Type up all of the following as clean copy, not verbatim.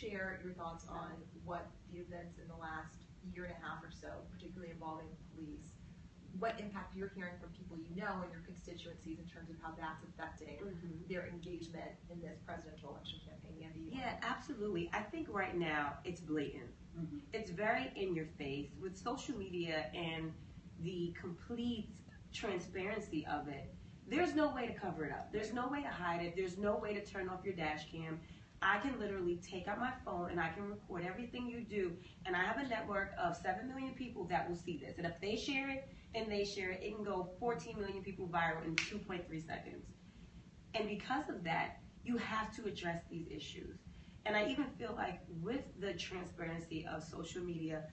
share your thoughts on what the events in the last year and a half or so, particularly involving police, what impact you're hearing from people you know in your constituencies in terms of how that's affecting their engagement in this presidential election campaign? Andy? Yeah, absolutely. I think right now it's blatant. It's very in your face with social media and the complete transparency of it. There's no way to cover it up. There's no way to hide it. There's no way to turn off your dash cam. I can literally take out my phone and I can record everything you do, and I have a network of 7 million people that will see this. And if they share it, it can go 14 million people viral in 2.3 seconds. And because of that, you have to address these issues. And I even feel like with the transparency of social media,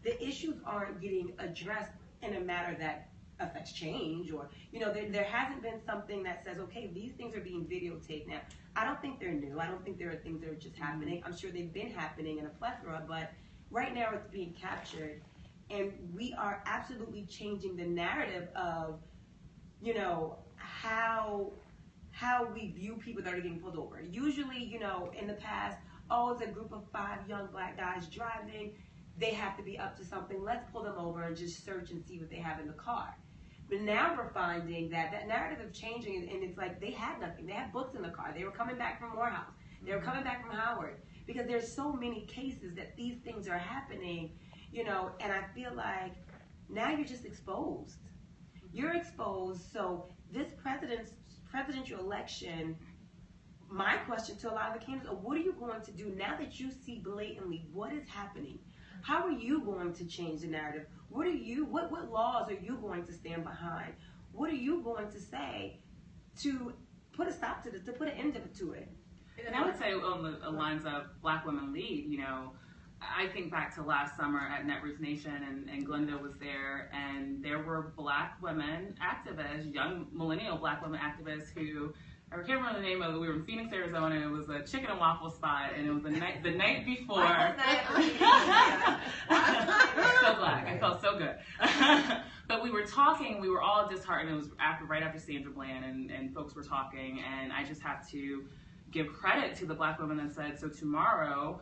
the issues aren't getting addressed in a manner that affects change, or there hasn't been something that says, okay, these things are being videotaped now. I don't think they're new. I don't think there are things that are just happening. I'm sure they've been happening in a plethora, but right now it's being captured, and we are absolutely changing the narrative of how we view people that are getting pulled over. Usually, in the past, it's a group of 5 young black guys driving. They have to be up to something. Let's pull them over and just search and see what they have in the car. But now we're finding that narrative is changing, and it's like they had nothing. They had books in the car. They were coming back from Morehouse. They were coming back from Howard, because there's so many cases that these things are happening, and I feel like now you're just exposed. You're exposed. So this presidential election, my question to a lot of the candidates are, what are you going to do now that you see blatantly what is happening? How are you going to change the narrative? What laws are you going to stand behind? What are you going to say to put a stop to this, to put an end to it? And I would say on the lines of Black Women Lead, I think back to last summer at Netroots Nation, and Glenda was there, and there were Black women activists, young millennial Black women activists who, I can't remember the name of it. We were in Phoenix, Arizona, and it was a chicken and waffle spot, and it was the night before. So Black. I felt so good. But we were talking. We were all disheartened. It was right after Sandra Bland, and folks were talking, and I just have to give credit to the Black women that said, so tomorrow,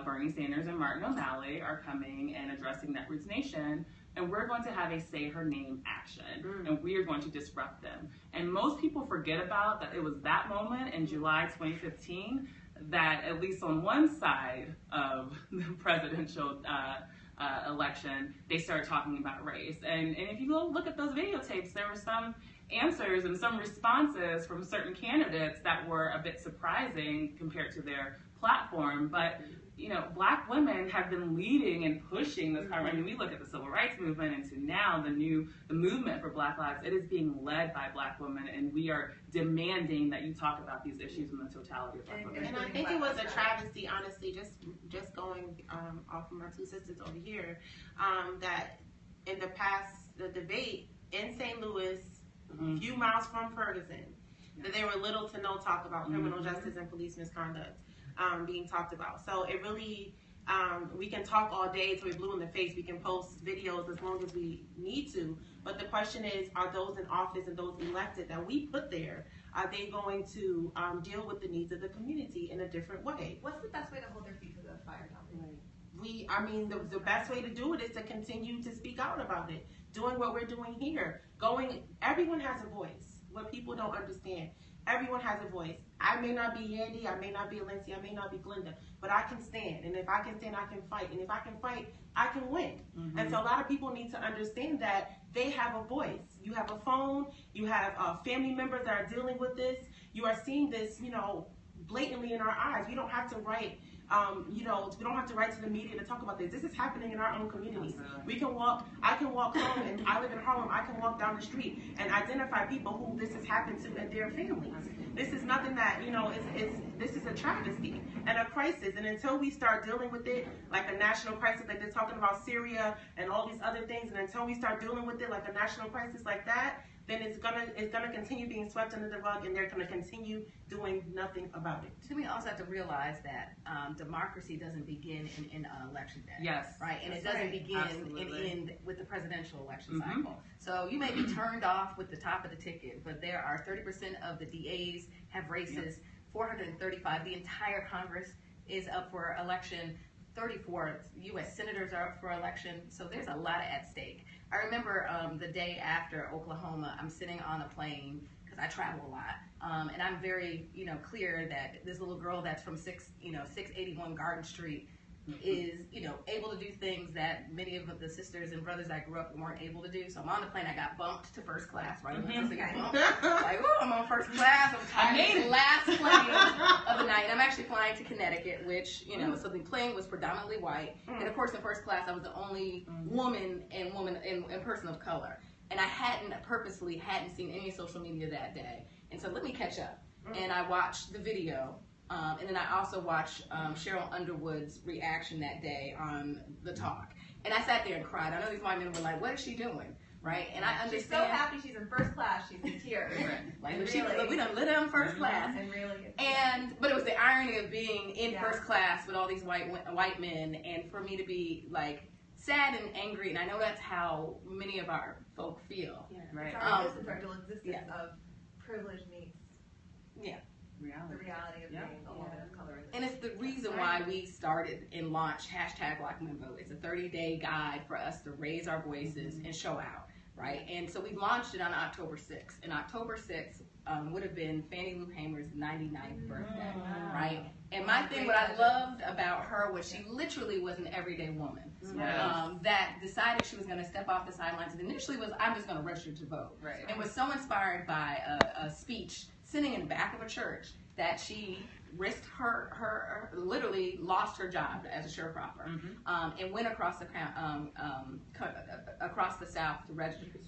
Bernie Sanders and Martin O'Malley are coming and addressing Netroots Nation, and we're going to have a say her name action, and we are going to disrupt them. And most people forget about that it was that moment in July 2015 that, at least on one side of the presidential election, they started talking about race. And if you go look at those videotapes, there were some answers and some responses from certain candidates that were a bit surprising compared to their platform. But Black women have been leading and pushing this. I mean, we look at the civil rights movement, and to now the movement for Black lives. It is being led by Black women, and we are demanding that you talk about these issues in the totality of Black women. And I think it was a travesty, honestly, just going off of my 2 sisters over here, that in the past, the debate in St. Louis, a few miles from Ferguson, that there were little to no talk about criminal justice and police misconduct being talked about. So it really, we can talk all day till we're blue in the face. We can post videos as long as we need to. But the question is, are those in office and those elected that we put there, are they going to deal with the needs of the community in a different way? What's the best way to hold their feet to the fire, Dominic? The best way to do it is to continue to speak out about it. Doing what we're doing here. Everyone has a voice. What people don't understand. Everyone has a voice. I may not be Andy, I may not be Lindsay, I may not be Glenda, but I can stand. And if I can stand, I can fight. And if I can fight, I can win. And so a lot of people need to understand that they have a voice. You have a phone, you have family members that are dealing with this. You are seeing this, blatantly in our eyes. We don't have to write we don't have to write to the media to talk about this. This is happening in our own communities. I can walk home, and I live in Harlem. I can walk down the street and identify people who this has happened to and their families. This is nothing that, this is a travesty and a crisis. And until we start dealing with it like a national crisis, like they're talking about Syria and all these other things, and until we start dealing with it like a national crisis like that, then it's gonna continue being swept under the rug, and they're gonna continue doing nothing about it. So we also have to realize that democracy doesn't begin in election day. Yes. Right, and it doesn't begin and end with the presidential election cycle. So you may be turned off with the top of the ticket, but there are 30% of the DAs have races, 435. The entire Congress is up for election. 34 U.S. senators are up for election, so there's a lot at stake. I remember the day after Oklahoma, I'm sitting on a plane because I travel a lot, and I'm very, clear that this little girl that's from 681 Garden Street is, able to do things that many of the sisters and brothers I grew up with weren't able to do. So I'm on the plane, I got bumped to first class, right? Like, oh, I'm on first class, I'm tired. Last plane of the night. I'm actually flying to Connecticut, which, so the plane was predominantly white. And of course, in first class, I was the only woman and person of color. And I purposely hadn't seen any social media that day. And so let me catch up. And I watched the video. And then I also watched Cheryl Underwood's reaction that day on the talk. And I sat there and cried. I know these white men were like, what is she doing? Right? And I understand. She's so happy she's in first class. She's in tears. Like, we done lit her in first class. But it was the irony of being in first class with all these white men, and for me to be like sad and angry. And I know that's how many of our folk feel. Yeah. Right. It's our dual existence of privilege meets the reality of being a woman of color. And it's the reason why we started and launched #BlackWomenVote. It's a 30-day guide for us to raise our voices and show out, right? And so we launched it on October 6th. And October 6th would have been Fannie Lou Hamer's 99th birthday, right? And my thing, what I loved about her was she literally was an everyday woman that decided she was going to step off the sidelines. And initially was, I'm just going to register to vote. Right. And was so inspired by a speech sitting in the back of a church that she risked her literally lost her job as a sharecropper, and went across the South to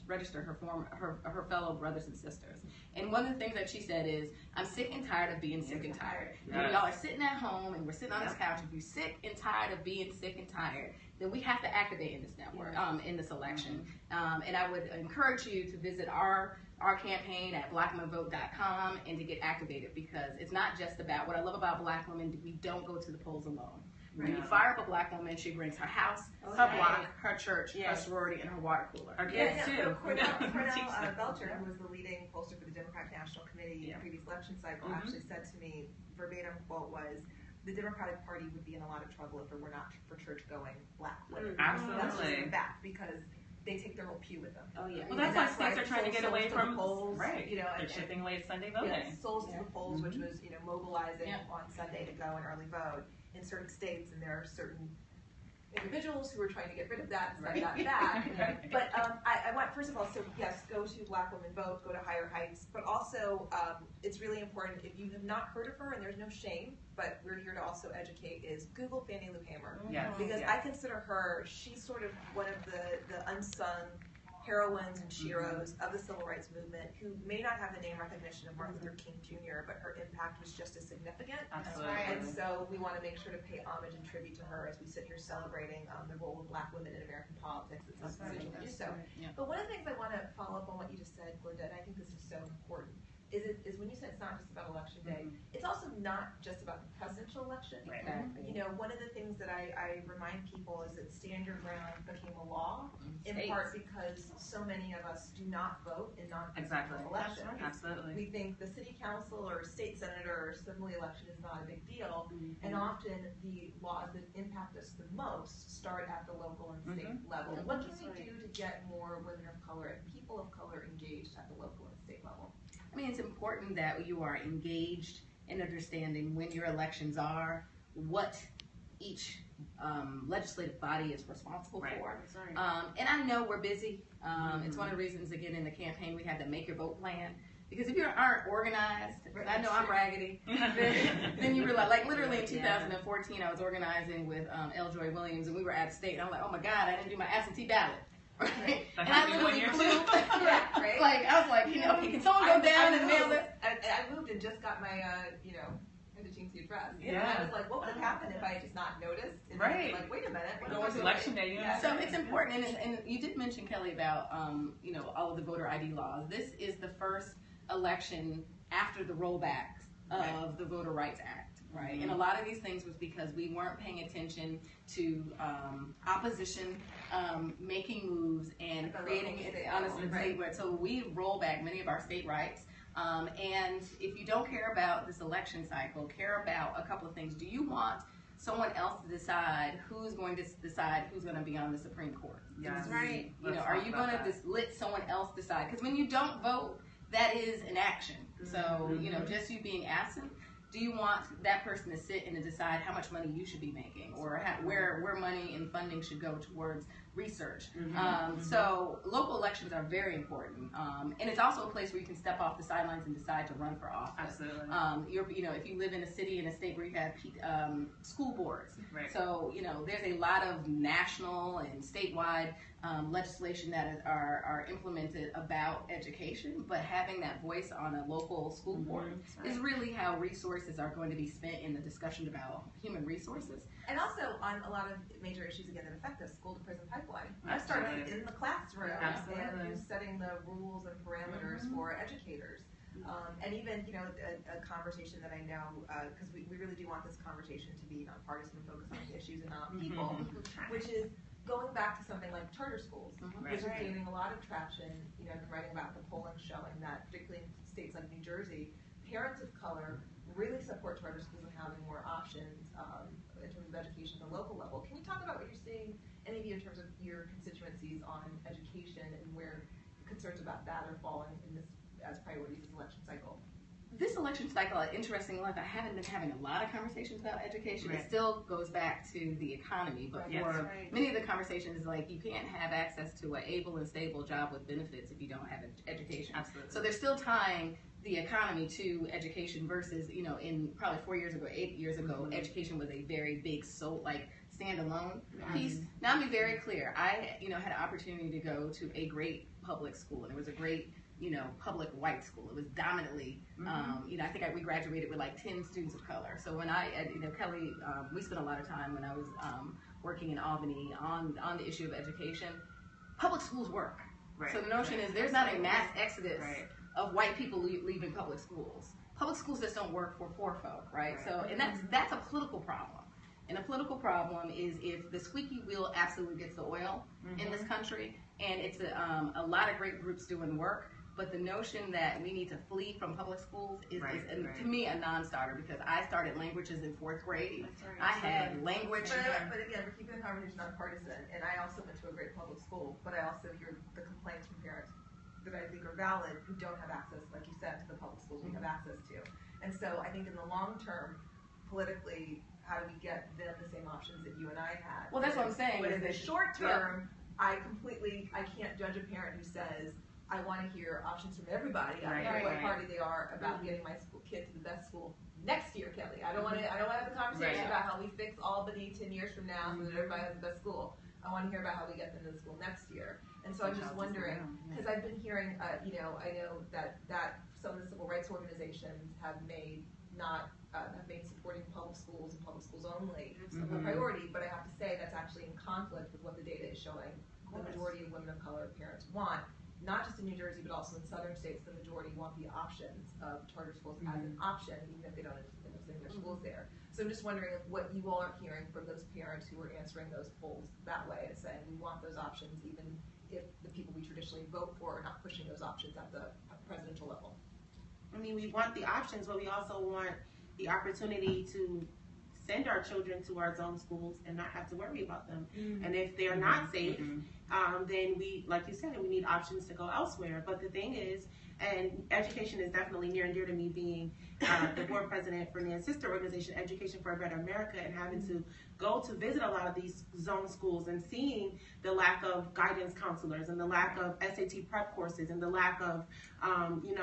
register her fellow brothers and sisters. And one of the things that she said is, I'm sick and tired of being sick and tired. When y'all are sitting at home and we're sitting on this couch, if you're sick and tired of being sick and tired, then we have to activate in this network, in this election. And I would encourage you to visit our campaign at blackwomenvote.com and to get activated, because it's not just about, what I love about Black women, we don't go to the polls alone. When you fire up a Black woman, she brings her house, her block, her church, her sorority, and her water cooler. Our kids too. Cornell Belcher, who was the leading pollster for the Democratic National Committee in the previous election cycle, actually said to me, verbatim quote was, the Democratic Party would be in a lot of trouble if it were not for church-going Black women. Absolutely. That's just a fact, because they take their whole pew with them. Oh yeah. Well, that's why states are trying to get away from polls. Right. They're shipping away Sunday voting. Yes, souls to the polls, which was mobilizing on Sunday to go and early vote in certain states, and there are certain individuals who are trying to get rid of that and send that back. But I want, first of all, so yes, go to Black Women Vote, go to Higher Heights, but also it's really important, if you have not heard of her, and there's no shame, but we're here to also educate, is Google Fannie Lou Hamer. Yes. Because I consider her, she's sort of one of the unsung heroines and sheroes of the civil rights movement, who may not have the name recognition of Martin Luther King Jr., but her impact was just as significant. Absolutely. And so we want to make sure to pay homage and tribute to her as we sit here celebrating the role of Black women in American politics. It's essential to do so. But one of the things I want to follow up on what you just said, Glenda, and I think this is so important, is when you said it's not just about election day, it's also not just about the presidential election. Right. One of the things that I remind people is that Stand Your Ground became a law in part because so many of us do not vote in non-presidential elections. Absolutely. We think the city council or state senator or assembly election is not a big deal, and often the laws that impact us the most start at the local and state level. What can we do to get more women of color and people of color engaged at the local and state level? I mean, it's important that you are engaged in understanding when your elections are, what each legislative body is responsible for. And I know we're busy. It's one of the reasons, again, in the campaign we had the Make Your Vote plan. Because if you aren't organized, I know I'm raggedy, then you realize, like literally in 2014, I was organizing with L. Joy Williams, and we were at state, and I'm like, oh my God, I didn't do my absentee ballot. Right. And I literally flew. Like, I was like, okay, can someone go down and mail it? I moved and just got my, indigency address. And I was like, what would have happened if I had just not noticed? And like, wait a minute. Going to election day. So it's important, and you did mention, Kelly, about, all of the voter ID laws. This is the first election after the rollback of the Voter Rights Act. Right, and a lot of these things was because we weren't paying attention to opposition making moves and creating it honestly. So we roll back many of our state rights. And if you don't care about this election cycle, care about a couple of things. Do you want someone else to decide who's going to be on the Supreme Court? Yes. Right. Let's Are talk you about going to that. just let someone else decide? Because when you don't vote, that is an action. So, just you being absent, do you want that person to sit and to decide how much money you should be making, or where money and funding should go towards research? So local elections are very important, and it's also a place where you can step off the sidelines and decide to run for office. Absolutely. If you live in a city and a state where you have school boards, Right. so there's a lot of national and statewide legislation that are implemented about education, but having that voice on a local school board is really how resources are going to be spent in the discussion about human resources. And also on a lot of major issues again that affect us, school to prison pipeline. I started in the classroom and setting the rules and parameters for educators. And even, a conversation that I know, because we really do want this conversation to be nonpartisan and focused on issues and not people, which is going back to something like charter schools, which is gaining a lot of traction. I've been writing about the polling showing that, particularly in states like New Jersey, parents of color really support charter schools and having more options in terms of education at the local level. Can you talk about what you're seeing, any of you, in terms of your constituencies on education and where concerns about that are falling in this as priorities this election cycle? This election cycle, interesting enough, I haven't been having a lot of conversations about education. Right. It still goes back to the economy, but for many of the conversations, like, you can't have access to an able and stable job with benefits if you don't have education. Absolutely. So they're still tying the economy to education versus, in probably 4 years ago, 8 years ago, education was a very big standalone piece. Now, let me be very clear. I, had an opportunity to go to a great public school, and it was a great public white school. It was dominantly, I think we graduated with like 10 students of color. So when Kelly, we spent a lot of time when I was working in Albany on the issue of education. Public schools work. Right. So the notion is there's not a mass exodus of white people leaving public schools. Public schools just don't work for poor folk, right? So, and that's a political problem. And a political problem is if the squeaky wheel absolutely gets the oil in this country, and it's a lot of great groups doing work, but the notion that we need to flee from public schools is to me a non-starter, because I started languages in 4th grade. I had language. But again, we're keeping the conversation nonpartisan, and I also went to a great public school, but I also hear the complaints from parents that I think are valid who don't have access, like you said, to the public schools we have access to. And so I think in the long term, politically, how do we get them the same options that you and I had? Well, that's what I'm saying. But in the short term, I can't judge a parent who says, I want to hear options from everybody. I don't care what party they are about getting my kid to the best school next year, Kelly. I don't want to have a conversation about how we fix Albany 10 years from now so that everybody has the best school. I want to hear about how we get them to the school next year. And so I'm just wondering, because I've been hearing, I know that some of the civil rights organizations have made supporting public schools and public schools only a priority, but I have to say that's actually in conflict with what the data is showing. The majority of women of color parents want, not just in New Jersey, but also in southern states, the majority want the options of charter schools as an option, even if they don't end up sending their schools there. So I'm just wondering what you all are hearing from those parents who are answering those polls that way, and saying we want those options, even if the people we traditionally vote for are not pushing those options at the presidential level. I mean, we want the options, but we also want the opportunity to send our children to our zone schools and not have to worry about them. And if they're not safe, then we, like you said, we need options to go elsewhere. But the thing is, and education is definitely near and dear to me, being the board president for NAN's sister organization, Education for a Better America, and having to go to visit a lot of these zone schools and seeing the lack of guidance counselors and the lack of SAT prep courses and the lack of,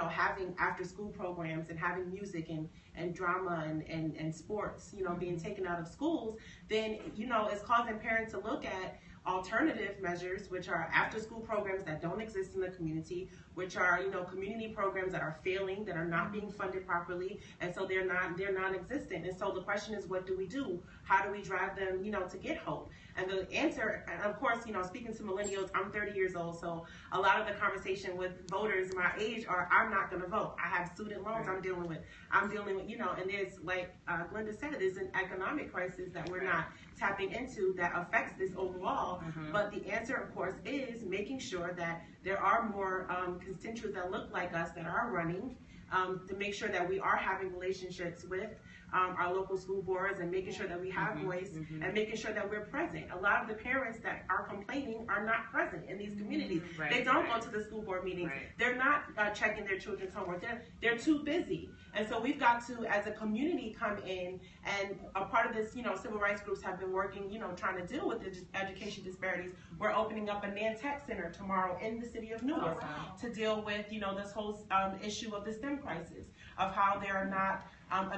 having after school programs and having music and drama and sports, being taken out of schools, then, it's causing parents to look at alternative measures, which are after-school programs that don't exist in the community, which are, community programs that are failing, that are not being funded properly, and so they're non-existent. And so the question is, what do we do? How do we drive them, to get hope? And the answer, and of course, speaking to millennials, I'm 30 years old, so a lot of the conversation with voters my age are, I'm not going to vote. I have student loans I'm dealing with, and there's, like Glenda said, there's an economic crisis that we're not tapping into that affects this overall. But the answer, of course, is making sure that there are more constituents that look like us that are running, to make sure that we are having relationships with our local school boards and making sure that we have voice and making sure that we're present. A lot of the parents that are complaining are not present in these communities. They don't go to the school board meetings. They're not checking their children's homework. They're too busy. And so we've got to, as a community, come in, and a part of this, civil rights groups have been working, trying to deal with the education disparities. We're opening up a Nantucket Center tomorrow in the city of Newark to deal with, this whole issue of the STEM crisis, of how there are not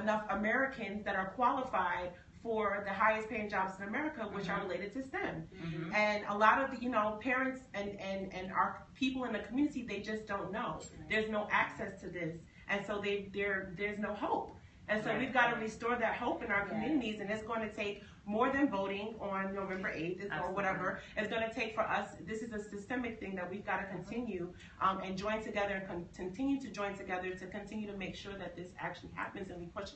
enough Americans that are qualified for the highest paying jobs in America, which are related to STEM. And a lot of the, parents and our people in the community, they just don't know. There's no access to this. And so there's no hope. And so we've got to restore that hope in our communities, and it's going to take more than voting on November 8th or whatever. It's going to take for us, this is a systemic thing that we've got to continue and join together and continue to join together to continue to make sure that this actually happens, and we push